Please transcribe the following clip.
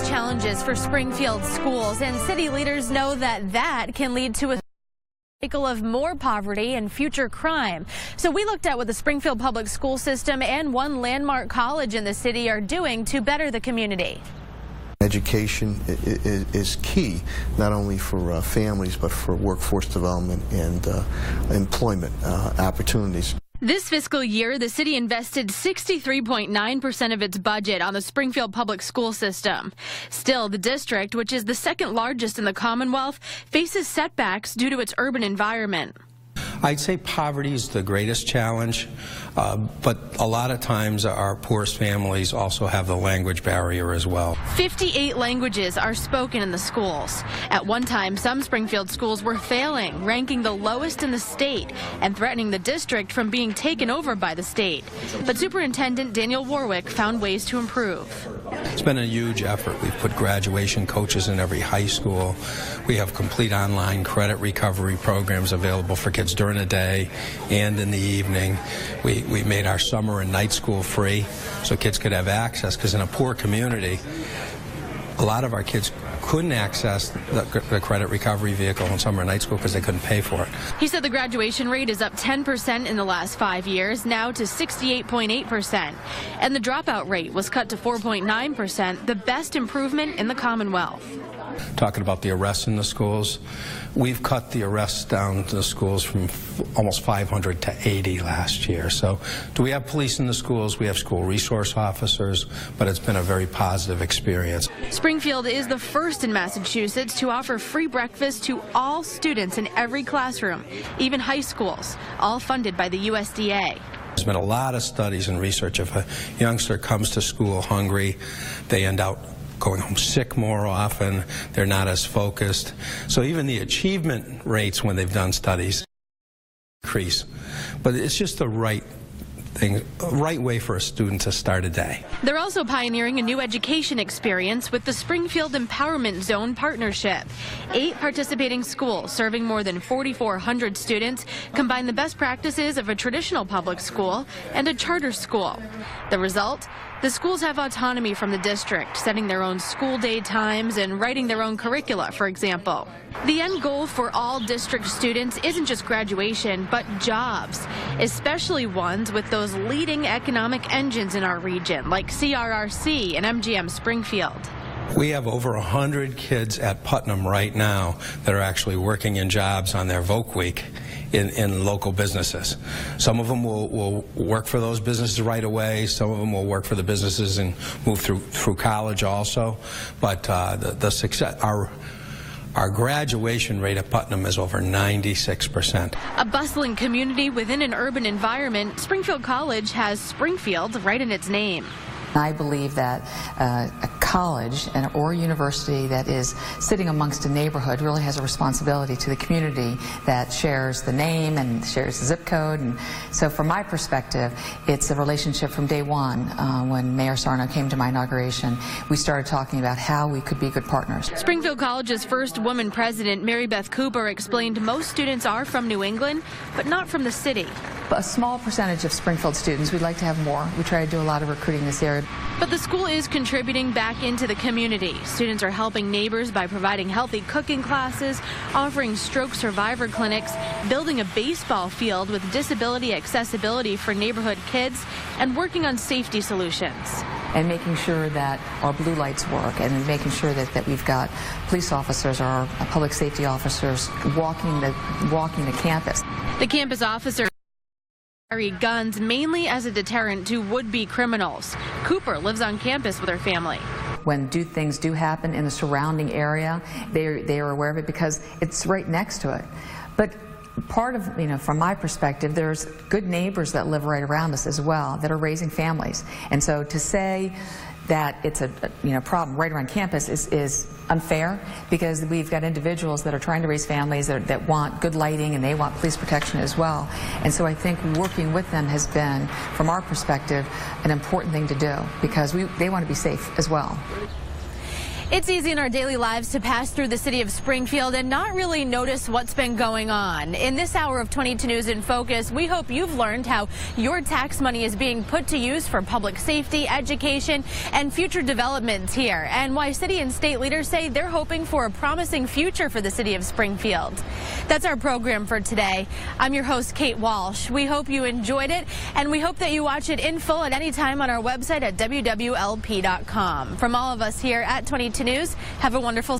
challenges for Springfield schools, and city leaders know that can lead to a cycle of more poverty and future crime. So we looked at what the Springfield public school system and one landmark college in the city are doing to better the community. Education is key, not only for families, but for workforce development and employment opportunities. This fiscal year, the city invested 63.9% of its budget on the Springfield public school system. Still, the district, which is the second largest in the Commonwealth, faces setbacks due to its urban environment. I'd say poverty is the greatest challenge, but a lot of times our poorest families also have the language barrier as well. 58 languages are spoken in the schools. At one time, some Springfield schools were failing, ranking the lowest in the state and threatening the district from being taken over by the state. But Superintendent Daniel Warwick found ways to improve. It's been a huge effort. We've put graduation coaches in every high school. We have complete online credit recovery programs available for kids during the day and in the evening. We made our summer and night school free so kids could have access, because in a poor community, a lot of our kids couldn't access the credit recovery vehicle in summer and night school because they couldn't pay for it. He said the graduation rate is up 10% in the last 5 years, now to 68.8%. And the dropout rate was cut to 4.9%, the best improvement in the Commonwealth. Talking about the arrests in the schools, we've cut the arrests down to the schools from almost 500 to 80 last year. So do we have police in the schools? We have school resource officers, but it's been a very positive experience. Springfield is the first in Massachusetts to offer free breakfast to all students in every classroom, even high schools, all funded by the USDA. There's been a lot of studies and research. If a youngster comes to school hungry, they end up going home sick more often, they're not as focused. So even the achievement rates when they've done studies increase. But it's just the right thing, right way for a student to start a day. They're also pioneering a new education experience with the Springfield Empowerment Zone partnership. 8 participating schools serving more than 4,400 students combine the best practices of a traditional public school and a charter school. The result? The schools have autonomy from the district, setting their own school day times and writing their own curricula, for example. The end goal for all district students isn't just graduation, but jobs, especially ones with those leading economic engines in our region, like CRRC and MGM Springfield. We have over 100 kids at Putnam right now that are actually working in jobs on their Voc Week in local businesses. Some of them will work for those businesses right away. Some of them will work for the businesses and move through college also. But the success, our graduation rate at Putnam is over 96%. A bustling community within an urban environment, Springfield College has Springfield right in its name. I believe that a college or a university that is sitting amongst a neighborhood really has a responsibility to the community that shares the name and shares the zip code. And so from my perspective, it's a relationship from day one. When Mayor Sarno came to my inauguration, we started talking about how we could be good partners. Springfield College's first woman president, Mary Beth Cooper, explained most students are from New England, but not from the city. A small percentage of Springfield students. We'd like to have more. We try to do a lot of recruiting in this area. But the school is contributing back into the community. Students are helping neighbors by providing healthy cooking classes, offering stroke survivor clinics, building a baseball field with disability accessibility for neighborhood kids, and working on safety solutions. And making sure that our blue lights work, and making sure that we've got police officers or public safety officers walking the campus. The campus officers carry guns mainly as a deterrent to would-be criminals. Cooper lives on campus with her family. When things do happen in the surrounding area, they are aware of it because it's right next to it. But part of, from my perspective, there's good neighbors that live right around us as well that are raising families. And so to say that it's a problem right around campus is unfair, because we've got individuals that are trying to raise families that want good lighting, and they want police protection as well. And so I think working with them has been, from our perspective, an important thing to do, because they want to be safe as well. It's easy in our daily lives to pass through the city of Springfield and not really notice what's been going on. In this hour of 22 News in Focus, we hope you've learned how your tax money is being put to use for public safety, education, and future developments here, and why city and state leaders say they're hoping for a promising future for the city of Springfield. That's our program for today. I'm your host, Kate Walsh. We hope you enjoyed it, and we hope that you watch it in full at any time on our website at WWLP.com. From all of us here at 22 News, have a wonderful